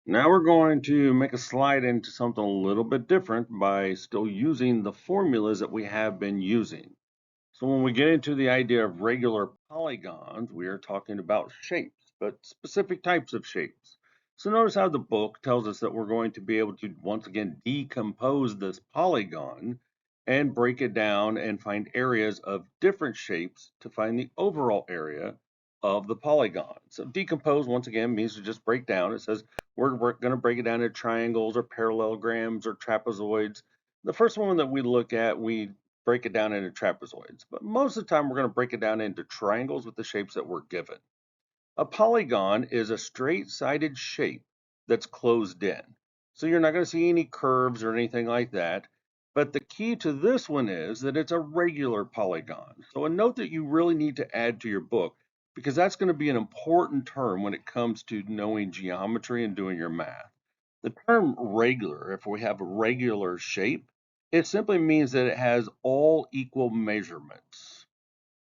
Now we're going to make a slide into something a little bit different by still using the formulas that we have been using. So when we get into the idea of regular polygons, we are talking about shapes, but specific types of shapes. So notice how the book tells us that we're going to be able to once again decompose this polygon and break it down and find areas of different shapes to find the overall area of the polygon. So decompose once again means to just break down. It says we're going to break it down into triangles or parallelograms or trapezoids. The first one that we look at, we break it down into trapezoids, but most of the time we're going to break it down into triangles with the shapes that we're given. A polygon is a straight-sided shape that's closed in. So you're not going to see any curves or anything like that. But the key to this one is that it's a regular polygon. So a note that you really need to add to your book, because that's going to be an important term when it comes to knowing geometry and doing your math. The term regular, if we have a regular shape, it simply means that it has all equal measurements.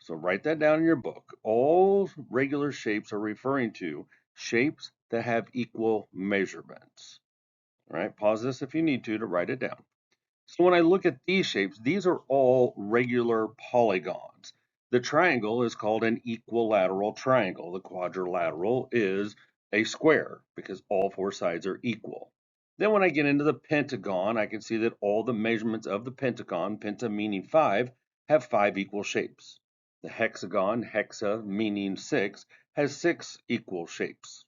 So write that down in your book. All regular shapes are referring to shapes that have equal measurements. All right, pause this if you need to write it down. So when I look at these shapes, these are all regular polygons. The triangle is called an equilateral triangle. The quadrilateral is a square because all four sides are equal. Then when I get into the pentagon, I can see that all the measurements of the pentagon, penta meaning 5, have 5 equal shapes. The hexagon, hexa meaning 6, has 6 equal shapes.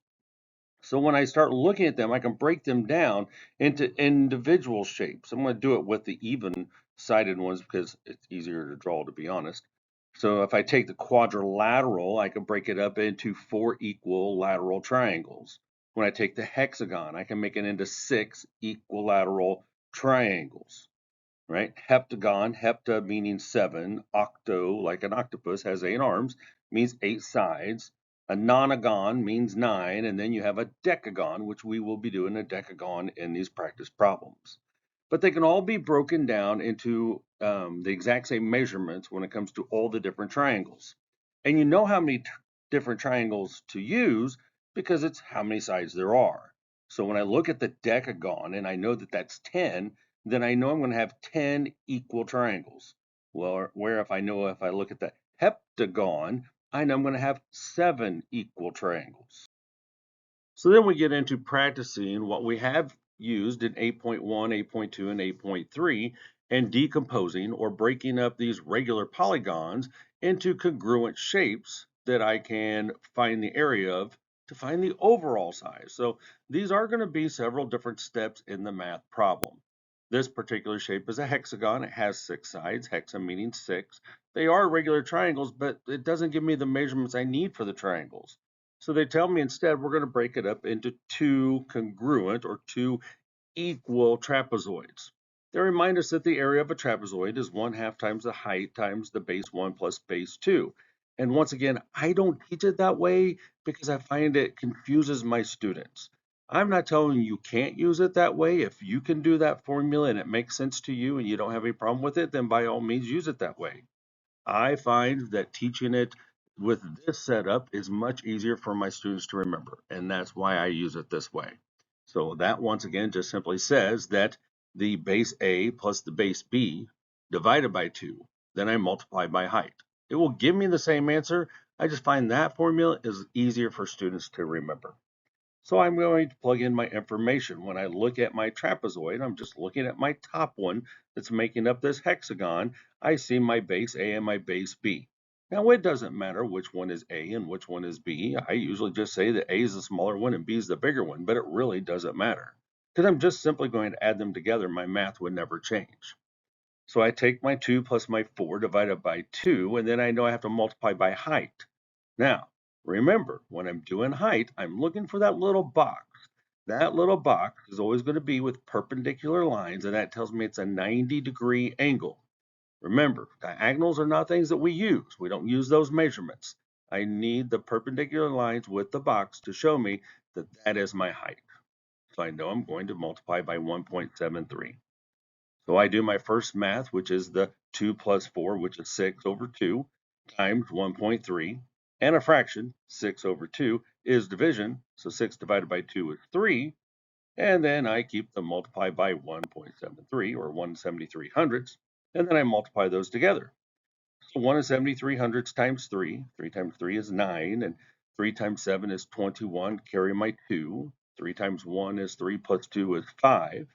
So when I start looking at them, I can break them down into individual shapes. I'm going to do it with the even-sided ones because it's easier to draw, to be honest. So if I take the quadrilateral, I can break it up into 4 equal lateral triangles. When I take the hexagon, I can make it into 6 equilateral triangles, right? Heptagon, hepta meaning 7, octo, like an octopus, has 8 arms, means 8 sides. A nonagon means 9, and then you have a decagon, which we will be doing a decagon in these practice problems. But they can all be broken down into the exact same measurements when it comes to all the different triangles. And you know how many different triangles to use because it's how many sides there are. So when I look at the decagon and I know that that's 10, then I know I'm going to have 10 equal triangles. Well, where if I look at the heptagon, I know I'm going to have 7 equal triangles. So then we get into practicing what we have used in 8.1, 8.2, and 8.3 and decomposing or breaking up these regular polygons into congruent shapes that I can find the area of to find the overall size. So these are going to be several different steps in the math problem. This particular shape is a hexagon. It has 6 sides, hexa meaning 6. They are regular triangles, but it doesn't give me the measurements I need for the triangles. So they tell me instead we're going to break it up into 2 congruent or 2 equal trapezoids. They remind us that the area of a trapezoid is 1/2 times the height times the base 1 plus base 2. And once again, I don't teach it that way because I find it confuses my students. I'm not telling you can't use it that way. If you can do that formula and it makes sense to you and you don't have any problem with it, then by all means use it that way. I find that teaching it with this setup is much easier for my students to remember, and that's why I use it this way. So that once again just simply says that the base A plus the base B divided by 2, then I multiply by height. It will give me the same answer. I just find that formula is easier for students to remember. So I'm going to plug in my information. When I look at my trapezoid, I'm just looking at my top one that's making up this hexagon. I see my base A and my base B. Now it doesn't matter which one is A and which one is B. I usually just say that A is the smaller one and B is the bigger one, but it really doesn't matter. Because I'm just simply going to add them together, my math would never change. So I take my 2 plus my 4 divided by 2, and then I know I have to multiply by height. Now, remember, when I'm doing height, I'm looking for that little box. That little box is always going to be with perpendicular lines, and that tells me it's a 90-degree angle. Remember, diagonals are not things that we use. We don't use those measurements. I need the perpendicular lines with the box to show me that that is my height. So I know I'm going to multiply by 1.73. So I do my first math, which is the 2 plus 4, which is 6 over 2, times 1.3, and a fraction, 6 over 2, is division, so 6 divided by 2 is 3, And then I keep them multiplied by 1.73 or 173 hundredths, and then I multiply those together. So 1 is 73 hundredths times 3. 3 times 3 is 9, and 3 times 7 is 21. Carry my 2. 3 times 1 is 3 plus 2 is 5.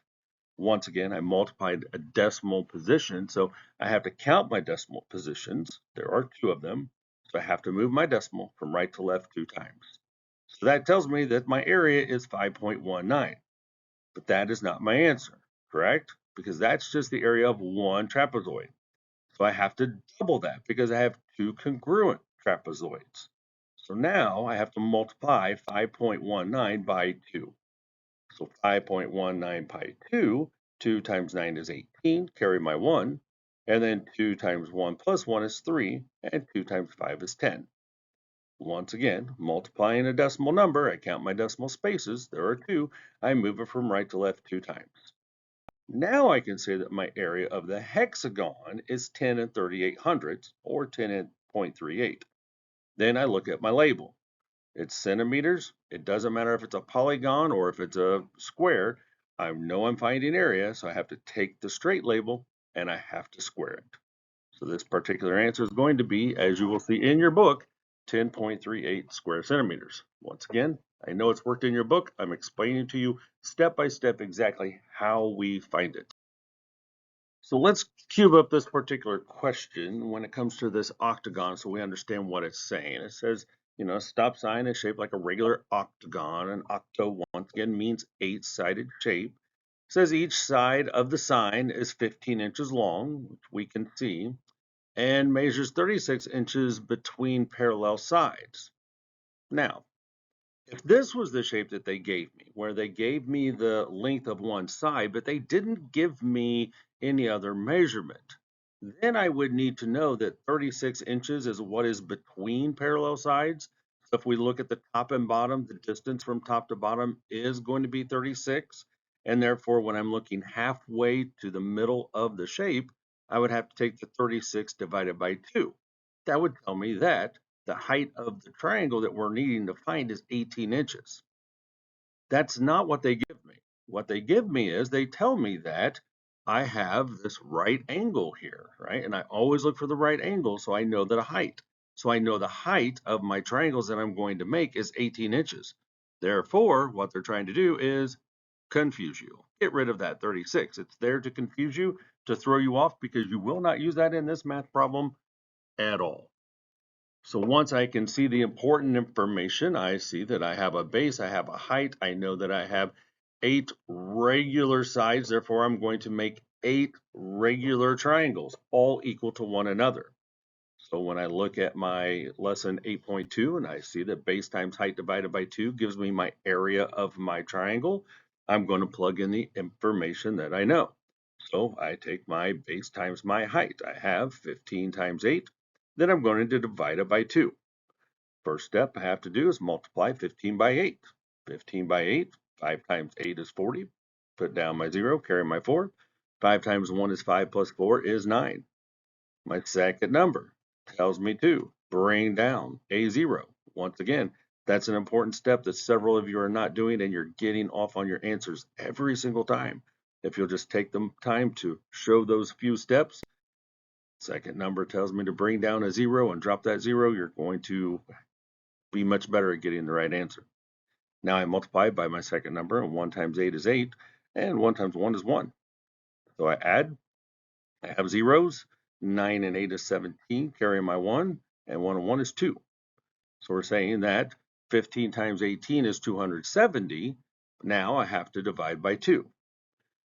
Once again, I multiplied a decimal position, so I have to count my decimal positions. There are 2 of them, so I have to move my decimal from right to left 2 times. So that tells me that my area is 5.19, but that is not my answer, correct? Because that's just the area of one trapezoid. So I have to double that because I have 2 congruent trapezoids. So now I have to multiply 5.19 by 2. So 5.19 by 2, 2 times 9 is 18, carry my 1, and then 2 times 1 plus 1 is 3, and 2 times 5 is 10. Once again, multiplying a decimal number, I count my decimal spaces, there are 2, I move it from right to left 2 times. Now I can say that my area of the hexagon is 10 and 38 hundredths, or 10 and 0.38. Then I look at my label. It's centimeters. It doesn't matter if it's a polygon or if it's a square. I know I'm finding area, so I have to take the straight label and I have to square it. So this particular answer is going to be, as you will see in your book, 10.38 square centimeters. Once again, I know it's worked in your book. I'm explaining to you step by step exactly how we find it. So let's cube up this particular question when it comes to this octagon so we understand what it's saying. It says, a stop sign is shaped like a regular octagon. An octo, once again, means 8-sided shape. It says each side of the sign is 15 inches long, which we can see, and measures 36 inches between parallel sides. Now, if this was the shape that they gave me, where they gave me the length of one side, but they didn't give me any other measurement, then I would need to know that 36 inches is what is between parallel sides. So if we look at the top and bottom, the distance from top to bottom is going to be 36. And therefore, when I'm looking halfway to the middle of the shape, I would have to take the 36 divided by 2. That would tell me that the height of the triangle that we're needing to find is 18 inches. That's not what they give me. What they give me is they tell me that I have this right angle here, right? And I always look for the right angle so I know the height. So I know the height of my triangles that I'm going to make is 18 inches. Therefore, what they're trying to do is confuse you. Get rid of that 36. It's there to confuse you, to throw you off, because you will not use that in this math problem at all. So once I can see the important information, I see that I have a base, I have a height, I know that I have 8 regular sides, therefore I'm going to make 8 regular triangles, all equal to one another. So when I look at my lesson 8.2 and I see that base times height divided by 2 gives me my area of my triangle, I'm going to plug in the information that I know. So I take my base times my height. I have 15 times 8. Then I'm going to divide it by 2. First step I have to do is multiply 15 by 8. 15 by 8, 5 times 8 is 40. Put down my 0, carry my 4. 5 times 1 is 5 plus 4 is 9. My second number tells me to bring down a 0. Once again, that's an important step that several of you are not doing, and you're getting off on your answers every single time. If you'll just take the time to show those few steps, second number tells me to bring down a 0 and drop that 0, you're going to be much better at getting the right answer. Now I multiply by my second number, and 1 times 8 is 8, and 1 times 1 is 1. So I add, I have zeros, 9 and 8 is 17, carry my 1, and 1 and 1 is 2. So we're saying that 15 times 18 is 270. Now I have to divide by 2.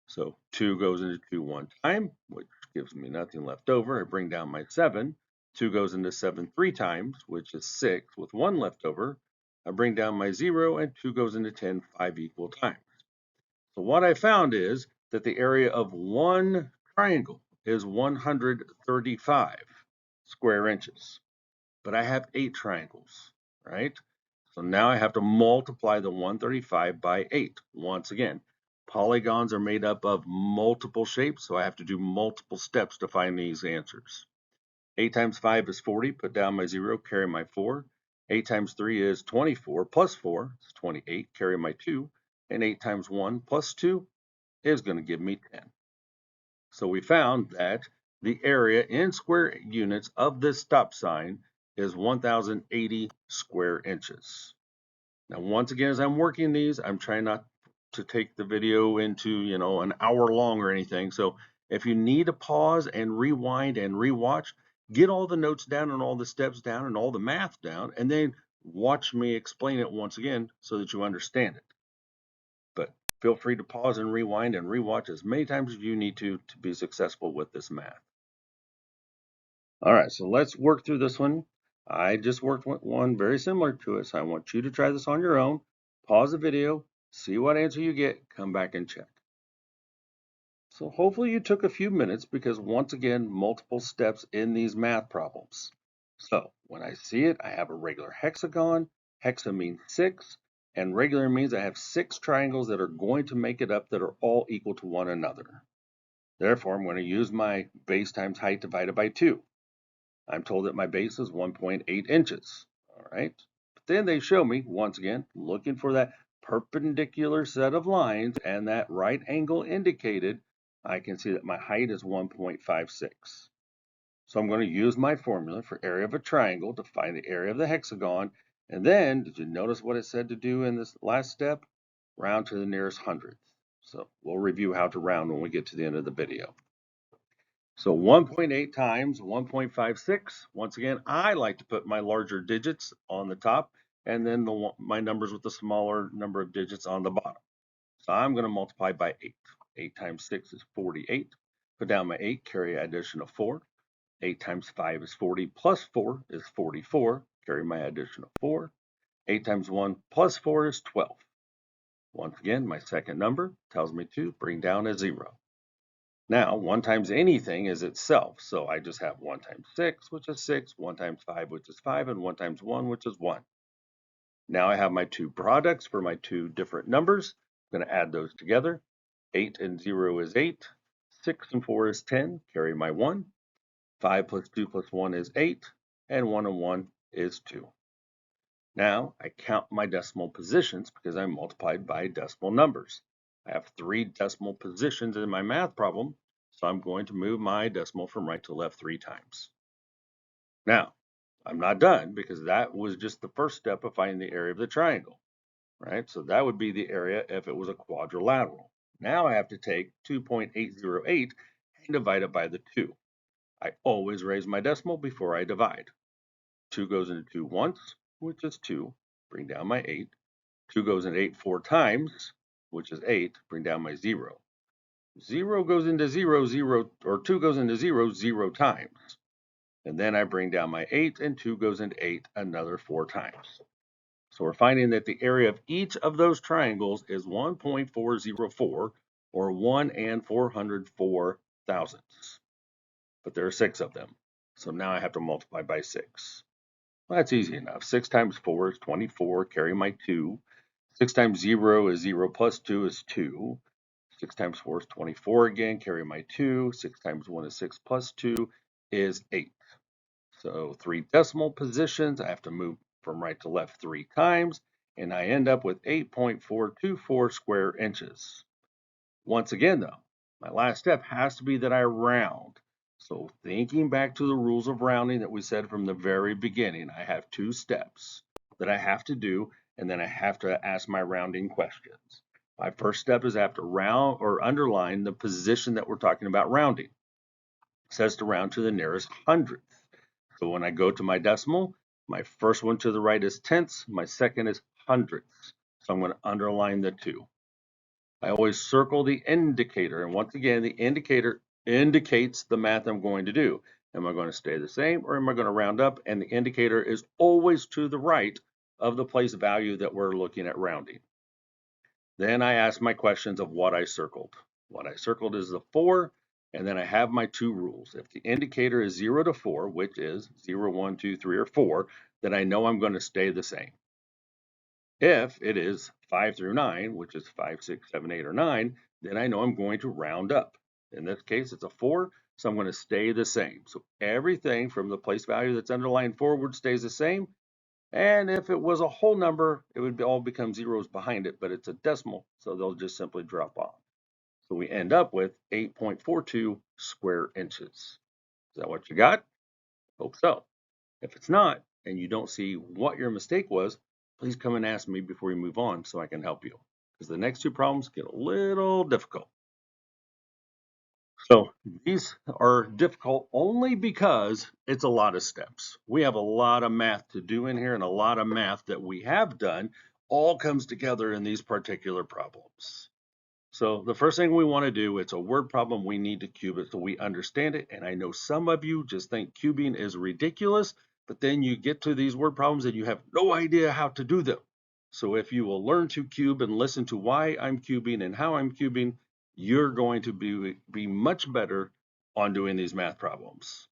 So 2 goes into 2 one time, which gives me nothing left over. I bring down my 7. 2 goes into 7 3 times, which is 6 with 1 left over. I bring down my 0, and 2 goes into 10 5 equal times. So what I found is that the area of one triangle is 135 square inches. But I have 8 triangles, right? So now I have to multiply the 135 by 8. Once again, polygons are made up of multiple shapes, so I have to do multiple steps to find these answers. 8 times 5 is 40. Put down my 0, carry my 4. 8 times 3 is 24, plus 4 is 28, carry my 2. and 8 times 1 plus 2 is going to give me 10. So we found that the area in square units of this stop sign is 1,080 square inches. Now, once again, as I'm working these, I'm trying not to take the video into, an hour long or anything. So if you need to pause and rewind and rewatch, get all the notes down and all the steps down and all the math down, and then watch me explain it once again so that you understand it. But feel free to pause and rewind and rewatch as many times as you need to be successful with this math. All right, so let's work through this one. I just worked with one very similar to it, so I want you to try this on your own. Pause the video, see what answer you get, come back and check. So hopefully you took a few minutes because once again, multiple steps in these math problems. So when I see it, I have a regular hexagon. Hexa means 6, and regular means I have 6 triangles that are going to make it up that are all equal to one another. Therefore, I'm going to use my base times height divided by 2. I'm told that my base is 1.8 inches. All right. But then they show me, once again, looking for that perpendicular set of lines and that right angle indicated, I can see that my height is 1.56. So I'm going to use my formula for area of a triangle to find the area of the hexagon. And then, did you notice what it said to do in this last step? Round to the nearest hundredth. So we'll review how to round when we get to the end of the video. So 1.8 times 1.56. Once again, I like to put my larger digits on the top and then my numbers with the smaller number of digits on the bottom. So I'm going to multiply by 8. 8 times 6 is 48. Put down my 8, carry addition of 4. 8 times 5 is 40 plus 4 is 44. Carry my addition of 4. 8 times 1 plus 4 is 12. Once again, my second number tells me to bring down a 0. Now, 1 times anything is itself, so I just have 1 times 6, which is 6, 1 times 5, which is 5, and 1 times 1, which is 1. Now I have my two products for my two different numbers. I'm going to add those together. 8 and 0 is 8. 6 and 4 is 10. Carry my 1. 5 plus 2 plus 1 is 8. And 1 and 1 is 2. Now I count my decimal positions because I multiplied by decimal numbers. I have 3 decimal positions in my math problem, so I'm going to move my decimal from right to left 3 times. Now, I'm not done because that was just the first step of finding the area of the triangle, right? So that would be the area if it was a quadrilateral. Now I have to take 2.808 and divide it by the 2. I always raise my decimal before I divide. 2 goes into 2 once, which is 2. Bring down my 8. 2 goes into 8 4 times, which is 8. Bring down my 0. 0 goes into 0, 0, or 2 goes into 0, 0 times. And then I bring down my 8, and 2 goes into 8 another 4 times. So we're finding that the area of each of those triangles is 1.404, or 1 and 404 thousandths. But there are 6 of them. So now I have to multiply by 6. Well, that's easy enough. 6 times 4 is 24, carry my 2. 6 times 0 is 0 plus 2 is 2. 6 times 4 is 24 again, carry my 2. 6 times 1 is 6 plus 2 is 8. So 3 decimal positions, I have to move from right to left 3 times, and I end up with 8.424 square inches. Once again though, my last step has to be that I round. So thinking back to the rules of rounding that we said from the very beginning, I have 2 steps that I have to do, and then I have to ask my rounding questions. My first step is I have to round or underline the position that we're talking about rounding. It says to round to the nearest hundredth. So when I go to my decimal, my first one to the right is tenths, my second is hundredths. So I'm going to underline the 2. I always circle the indicator, and once again, the indicator indicates the math I'm going to do. Am I going to stay the same, or am I going to round up? And the indicator is always to the right of the place value that we're looking at rounding. Then I ask my questions of what I circled. What I circled is the 4, and then I have my 2 rules. If the indicator is 0 to 4, which is 0, 1, 2, 3, or 4, then I know I'm going to stay the same. If it is 5 through 9, which is 5, 6, 7, 8, or 9, then I know I'm going to round up. In this case, it's a 4, so I'm going to stay the same. So everything from the place value that's underlined forward stays the same. And if it was a whole number, it would all become zeros behind it, but it's a decimal, so they'll just simply drop off. So we end up with 8.42 square inches. Is that what you got? Hope so. If it's not, and you don't see what your mistake was, please come and ask me before you move on so I can help you. Because the next two problems get a little difficult. So these are difficult only because it's a lot of steps. We have a lot of math to do in here, and a lot of math that we have done all comes together in these particular problems. So the first thing we want to do, it's a word problem. We need to cube it so we understand it. And I know some of you just think cubing is ridiculous, but then you get to these word problems and you have no idea how to do them. So if you will learn to cube and listen to why I'm cubing and how I'm cubing, you're going to be much better on doing these math problems.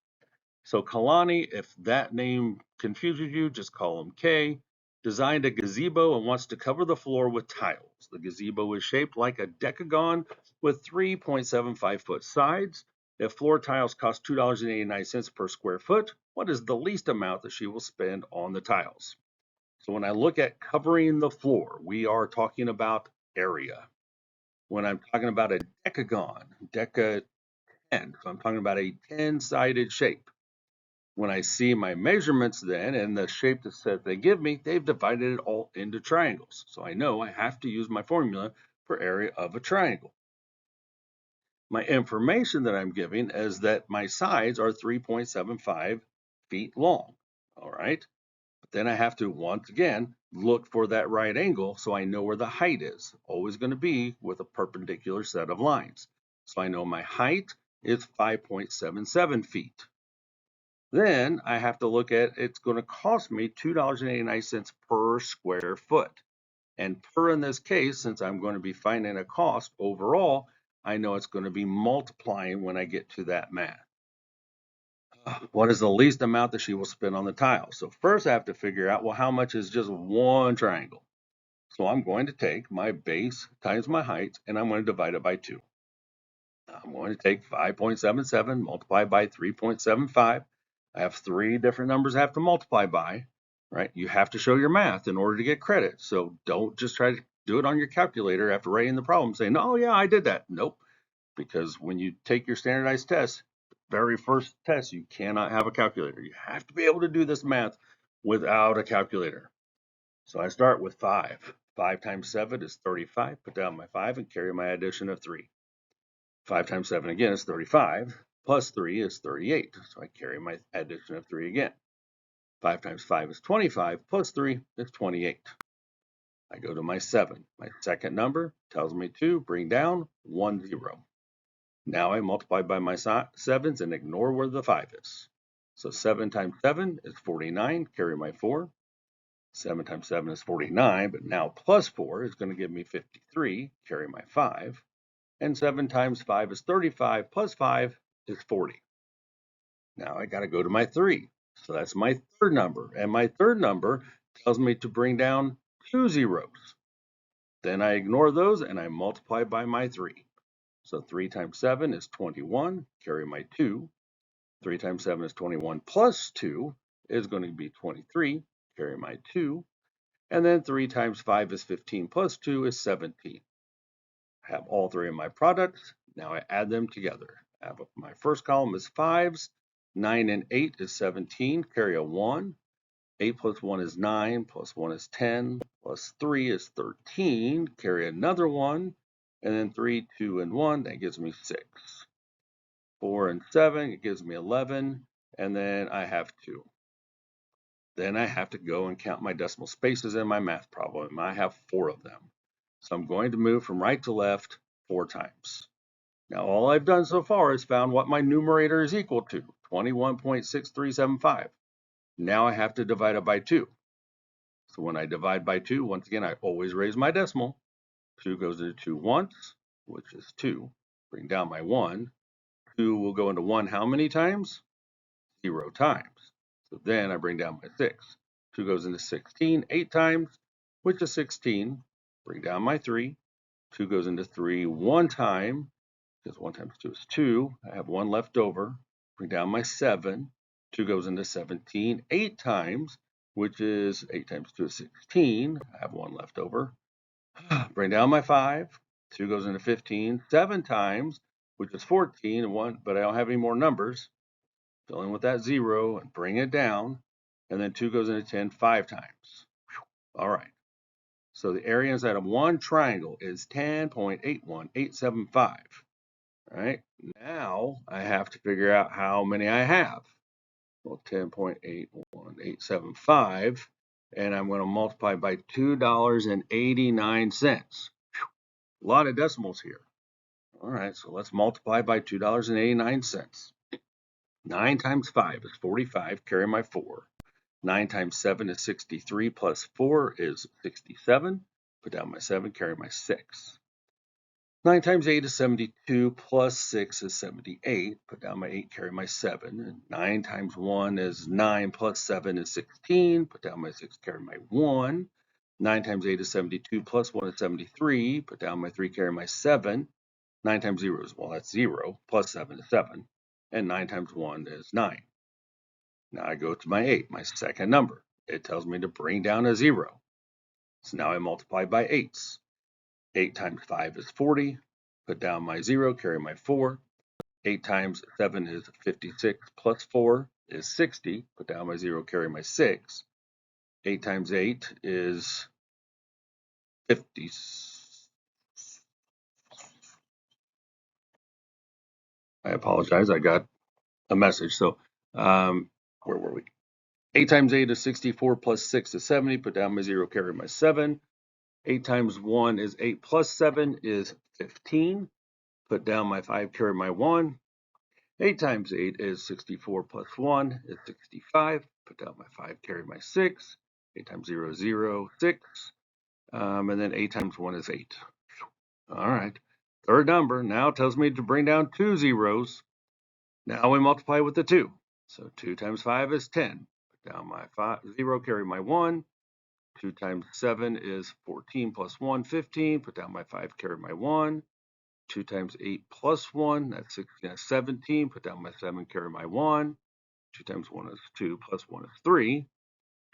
So Kalani, if that name confuses you, just call him K, designed a gazebo and wants to cover the floor with tiles. The gazebo is shaped like a decagon with 3.75-foot sides. If floor tiles cost $2.89 per square foot, what is the least amount that she will spend on the tiles? So when I look at covering the floor, we are talking about area. When I'm talking about a decagon, deca 10, so I'm talking about a 10-sided shape. When I see my measurements then and the shape that they give me, they've divided it all into triangles. So I know I have to use my formula for area of a triangle. My information that I'm giving is that my sides are 3.75 feet long. All right. But then I have to, once again, look for that right angle so I know where the height is. Always going to be with a perpendicular set of lines. So I know my height is 5.77 feet. Then I have to look at it's going to cost me $2.89 per square foot. And per in this case, since I'm going to be finding a cost overall, I know it's going to be multiplying when I get to that math. What is the least amount that she will spend on the tile? So first I have to figure out, well, how much is just one triangle? So I'm going to take my base times my height, and I'm going to divide it by 2. I'm going to take 5.77 multiplied by 3.75. I have 3 different numbers I have to multiply by, right? You have to show your math in order to get credit. So don't just try to do it on your calculator after writing the problem saying, oh yeah, I did that. Nope. Because when you take your standardized test, very first test, you cannot have a calculator. You have to be able to do this math without a calculator. So I start with 5. 5 times 7 is 35. Put down my 5 and carry my addition of 3. 5 times 7 again is 35, plus 3 is 38. So I carry my addition of 3 again. 5 times 5 is 25, plus 3 is 28. I go to my 7. My second number tells me to bring down 1 0. Now I multiply by my 7s and ignore where the 5 is. So 7 times 7 is 49, carry my 4. 7 times 7 is 49, but now plus 4 is going to give me 53, carry my 5. And 7 times 5 is 35, plus 5 is 40. Now I got to go to my 3. So that's my third number. And my third number tells me to bring down 2 zeros. Then I ignore those and I multiply by my 3. So 3 times 7 is 21, carry my 2. 3 times 7 is 21 plus 2 is going to be 23, carry my 2. And then 3 times 5 is 15 plus 2 is 17. I have all 3 of my products. Now I add them together. My first column is 5s. 9 and 8 is 17. Carry a 1. 8 plus 1 is 9. Plus 1 is 10. Plus 3 is 13. Carry another 1. And then 3, 2, and 1. That gives me 6. 4 and 7. It gives me 11. And then I have 2. Then I have to go and count my decimal spaces in my math problem. I have 4 of them. So I'm going to move from right to left 4 times. Now all I've done so far is found what my numerator is equal to, 21.6375. Now I have to divide it by 2. So when I divide by 2, once again, I always raise my decimal. 2 goes into 2 once, which is 2. Bring down my 1. 2 will go into 1 how many times? 0 times. So then I bring down my 6. 2 goes into 16 8 times, which is 16. Bring down my 3. 2 goes into 3 1 time, because 1 times 2 is 2. I have 1 left over. Bring down my 7. 2 goes into 17 8 times. which is 8 times 2 is 16. I have 1 left over. Bring down my 5. 2 goes into 15. 7 times, which is 14, and 1, but I don't have any more numbers. Fill in with that 0 and bring it down. And then 2 goes into 10 5 times. All right. So the area inside of one triangle is 10.81875. All right. Now I have to figure out how many I have. Well, 10.81875, and I'm going to multiply by $2.89. A lot of decimals here. All right, so let's multiply by $2.89. 9 times 5 is 45, carry my 4. 9 times 7 is 63, plus 4 is 67. Put down my 7, carry my 6. 9 times 8 is 72, plus 6 is 78. Put down my 8, carry my 7. And 9 times 1 is 9, plus 7 is 16. Put down my 6, carry my 1. 9 times 8 is 72, plus 1 is 73. Put down my 3, carry my 7. 9 times 0 is, well, that's 0, plus 7 is 7. And 9 times 1 is 9. Now I go to my 8, my second number. It tells me to bring down a 0. So now I multiply by 8s. 8 times 5 is 40. Put down my 0, carry my 4. 8 times 7 is 56, plus 4 is 60. Put down my 0, carry my 6. 8 times 8 is 50. I apologize, I got a message. So where were we? 8 times 8 is 64, plus 6 is 70. Put down my 0, carry my 7. 8 times 1 is 8, plus 7 is 15. Put down my 5, carry my 1. 8 times 8 is 64, plus 1 is 65. Put down my 5, carry my 6. 8 times 0 is 0, 6. And then 8 times 1 is 8. All right. Third number now tells me to bring down 2 zeros. Now we multiply with the 2. So 2 times 5 is 10. Put down my 0, carry my 1. 2 times 7 is 14, plus 1, 15. Put down my 5, carry my 1. 2 times 8 plus 1, that's 16, that's 17. Put down my 7, carry my 1. 2 times 1 is 2, plus 1 is 3.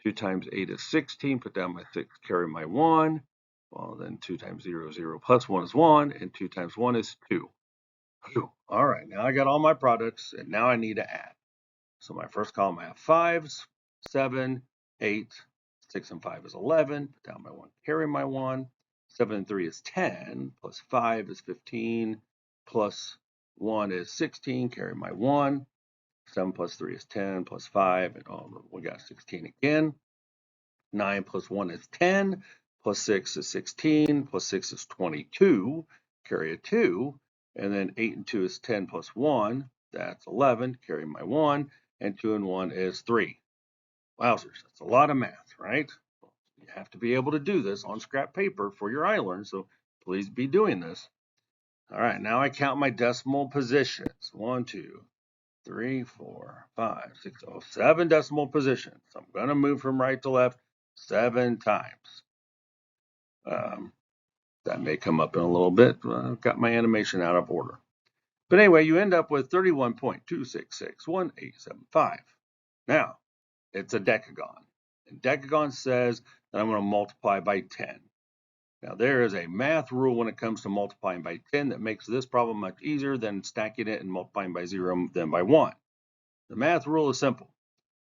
2 times 8 is 16. Put down my 6, carry my 1. Well, then 2 times 0 is 0, plus 1 is 1. And 2 times 1 is 2. Whew. All right, now I got all my products, and now I need to add. So my first column, I have 5s, 7, 8, 6 and 5 is 11. Put down my 1, carry my 1. 7 and 3 is 10, plus 5 is 15, plus 1 is 16, carry my 1. 7 plus 3 is 10, plus 5, and we got 16 again. 9 plus 1 is 10, plus 6 is 16, plus 6 is 22, carry a 2. And then 8 and 2 is 10, plus 1, that's 11, carry my 1. And 2 and 1 is 3. Wowzers, that's a lot of math, right? You have to be able to do this on scrap paper for your iLearn, so please be doing this. All right, now I count my decimal positions. 1, 2, 3, 4, 5, 6, 7 decimal positions. So I'm going to move from right to left 7 times. That may come up in a little bit. I've got my animation out of order. But anyway, you end up with 31.2661875. Now, it's a decagon. And decagon says that I'm going to multiply by 10. Now, there is a math rule when it comes to multiplying by 10 that makes this problem much easier than stacking it and multiplying by 0 than by 1. The math rule is simple.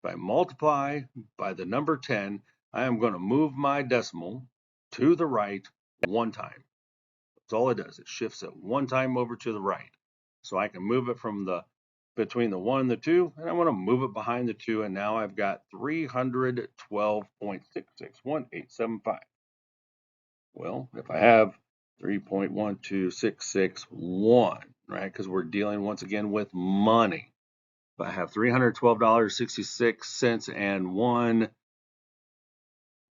If I multiply by the number 10, I am going to move my decimal to the right 1 time. That's all it does. It shifts it 1 time over to the right. So I can move it from between the 1 and the 2, and I want to move it behind the 2, and now I've got 312.661875. Well, if I have 3.12661, right, because we're dealing once again with money. If I have $312.66 and 1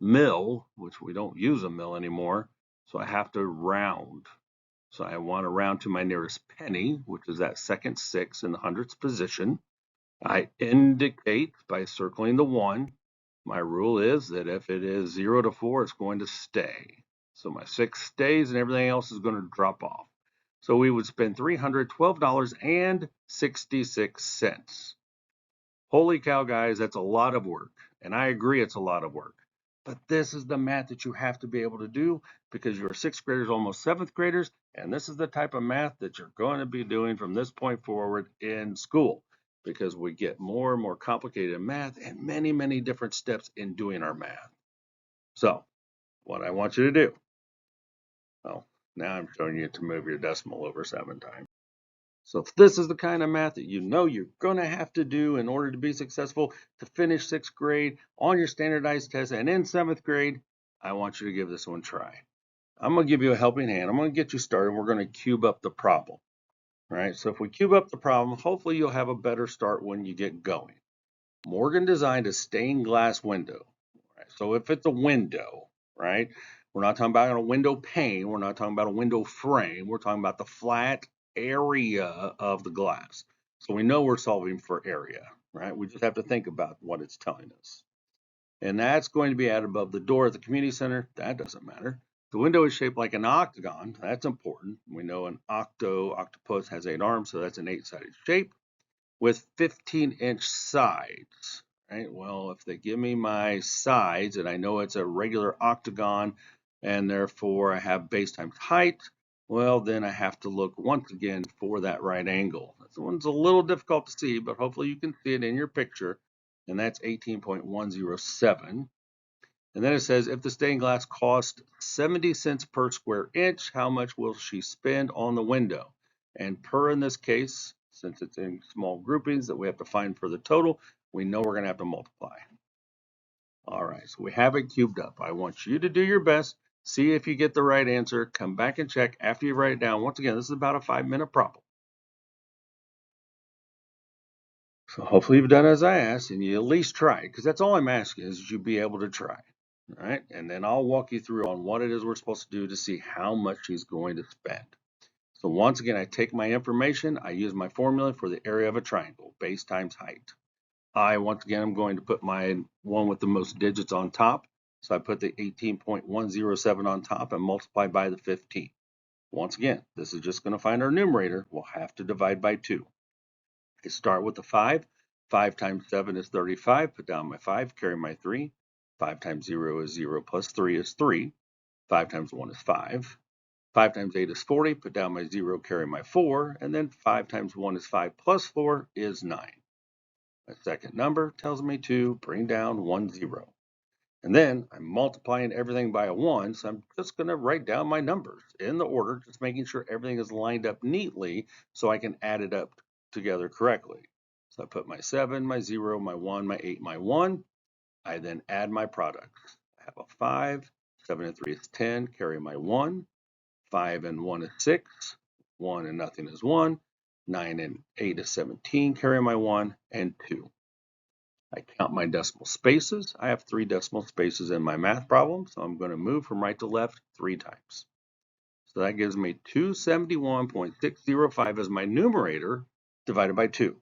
mil, which we don't use a mil anymore, so I have to round. So I want to round to my nearest penny, which is that second 6 in the hundredths position. I indicate by circling the 1. My rule is that if it is 0 to 4, it's going to stay. So my 6 stays and everything else is going to drop off. So we would spend $312.66. Holy cow, guys, that's a lot of work. And I agree it's a lot of work. But this is the math that you have to be able to do because you're sixth graders, almost seventh graders, and this is the type of math that you're going to be doing from this point forward in school because we get more and more complicated math and many, many different steps in doing our math. So, what I want you to do, well, now I'm showing you to move your decimal over 7 times. So if this is the kind of math that you know you're going to have to do in order to be successful to finish sixth grade on your standardized test and in seventh grade, I want you to give this one a try. I'm going to give you a helping hand. I'm going to get you started. We're going to cube up the problem. All right, so if we cube up the problem, hopefully you'll have a better start when you get going. Morgan designed a stained glass window. Right? So if it's a window, right, we're not talking about a window pane. We're not talking about a window frame. We're talking about the flat area of the glass. So we know we're solving for area, right? We just have to think about what it's telling us. And that's going to be added above the door at the community center. That doesn't matter. The window is shaped like an octagon. That's important. We know an octopus has 8 arms, so that's an 8-sided shape with 15-inch sides. Right? Well, if they give me my sides and I know it's a regular octagon and therefore I have base times height, well, then I have to look once again for that right angle. This one's a little difficult to see, but hopefully you can see it in your picture, and that's 18.107. And then it says, if the stained glass cost 70 cents per square inch, how much will she spend on the window? And per in this case, since it's in small groupings that we have to find for the total, we know we're going to have to multiply. All right, so we have it cubed up. I want you to do your best, see if you get the right answer, come back and check after you write it down. Once again, this is about a 5-minute problem. So hopefully you've done as I asked and you at least try, because that's all I'm asking is you be able to try. All right, and then I'll walk you through on what it is we're supposed to do to see how much she's going to spend. So once again, I take my information, I use my formula for the area of a triangle, base times height. Once again, I'm going to put my one with the most digits on top. So I put the 18.107 on top and multiply by the 15. Once again, this is just going to find our numerator. We'll have to divide by 2. I start with the 5. 5 times 7 is 35. Put down my 5, carry my 3. 5 times 0 is 0 plus 3 is 3. 5 times 1 is 5. 5 times 8 is 40. Put down my 0, carry my 4. And then 5 times 1 is 5 plus 4 is 9. My second number tells me to bring down 1 0. And then I'm multiplying everything by a 1, so I'm just going to write down my numbers in the order, just making sure everything is lined up neatly so I can add it up together correctly. So I put my 7, my 0, my 1, my 8, my 1. I then add my products. I have a 5, 7 and 3 is 10, carry my 1. 5 and 1 is 6, 1 and nothing is 1. 9 and 8 is 17, carry my 1, and 2. I count my decimal spaces. I have 3 decimal spaces in my math problem, so I'm going to move from right to left 3 times. So that gives me 271.605 as my numerator divided by 2.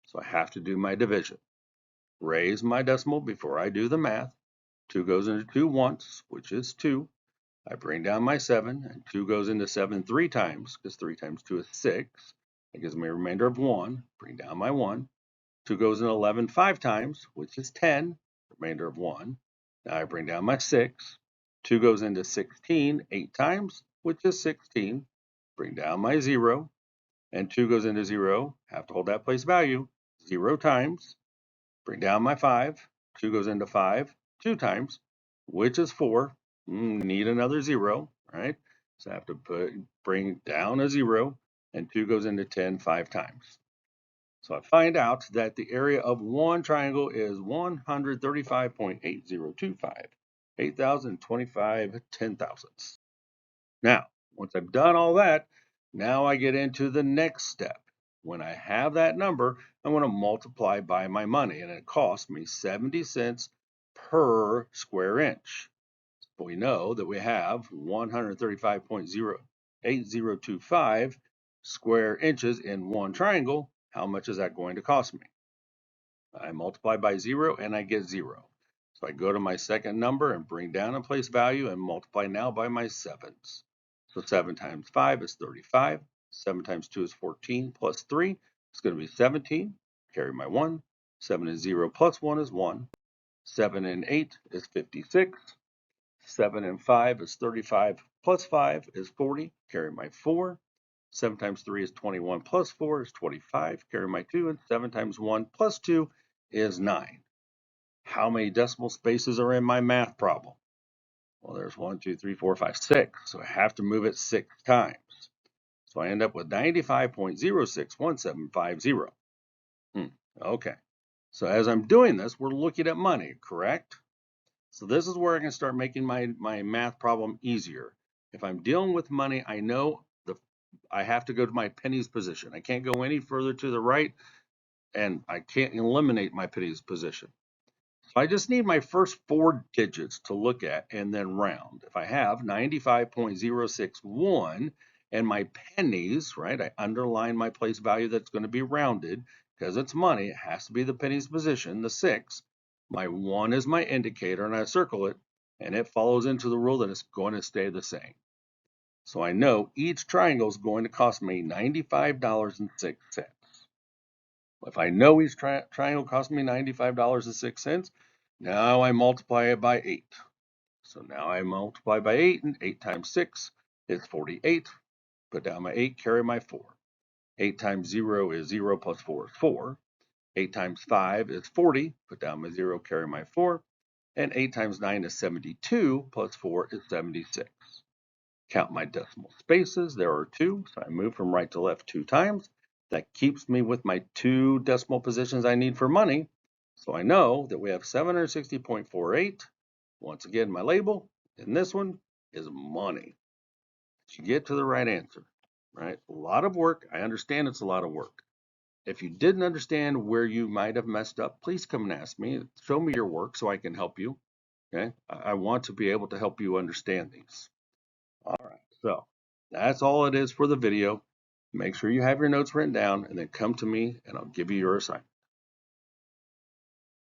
So I have to do my division. Raise my decimal before I do the math. 2 goes into 2 once, which is 2. I bring down my 7, and 2 goes into 7 3 times, because 3 times 2 is 6. That gives me a remainder of 1. Bring down my 1. 2 goes in 11 5 times, which is 10, remainder of 1. Now I bring down my 6. 2 goes into 16 8 times, which is 16. Bring down my 0. And 2 goes into 0, have to hold that place value, 0 times. Bring down my 5. 2 goes into 5 2 times, which is 4. Need another 0, right? So I have to bring down a 0. And 2 goes into 10 5 times. So I find out that the area of one triangle is 135.8025, 8,025 10,000ths. Now, once I've done all that, now I get into the next step. When I have that number, I'm going to multiply by my money, and it costs me 70 cents per square inch. We know that we have 135.8025 square inches in one triangle. How much is that going to cost me? I multiply by 0 and I get 0. So I go to my second number and bring down a place value and multiply now by my sevens. So 7 times 5 is 35. 7 times 2 is 14 plus 3 is going to be 17. Carry my 1. 7 is 0 plus 1 is 1. 7 and 8 is 56. 7 and 5 is 35 plus 5 is 40. Carry my 4. 7 times 3 is 21 plus 4 is 25. Carry my 2. And 7 times 1 plus 2 is 9. How many decimal spaces are in my math problem? Well, there's 1, 2, 3, 4, 5, 6. So I have to move it 6 times. So I end up with 95.061750. Okay. So as I'm doing this, we're looking at money, correct? So this is where I can start making my math problem easier. If I'm dealing with money, I know I have to go to my pennies position. I can't go any further to the right, and I can't eliminate my pennies position. So I just need my first 4 digits to look at and then round. If I have 95.061 and my pennies, right, I underline my place value that's going to be rounded because it's money. It has to be the pennies position, the 6. My 1 is my indicator, and I circle it, and it follows into the rule that it's going to stay the same. So I know each triangle is going to cost me $95.06. If I know each triangle cost me $95.06, now I multiply it by 8. So now I multiply by 8, and 8 times 6 is 48. Put down my 8, carry my 4. 8 times 0 is 0 plus 4 is 4. 8 times 5 is 40. Put down my 0, carry my 4. And 8 times 9 is 72, plus 4 is 76. Count my decimal spaces. There are 2, so I move from right to left 2 times. That keeps me with my 2 decimal positions I need for money. So I know that we have 760.48. Once again, my label in this one is money. You get to the right answer, right? A lot of work. I understand it's a lot of work. If you didn't understand where you might have messed up, please come and ask me. Show me your work so I can help you. Okay? I want to be able to help you understand these. All right, so that's all it is for the video. Make sure you have your notes written down and then come to me and I'll give you your assignment.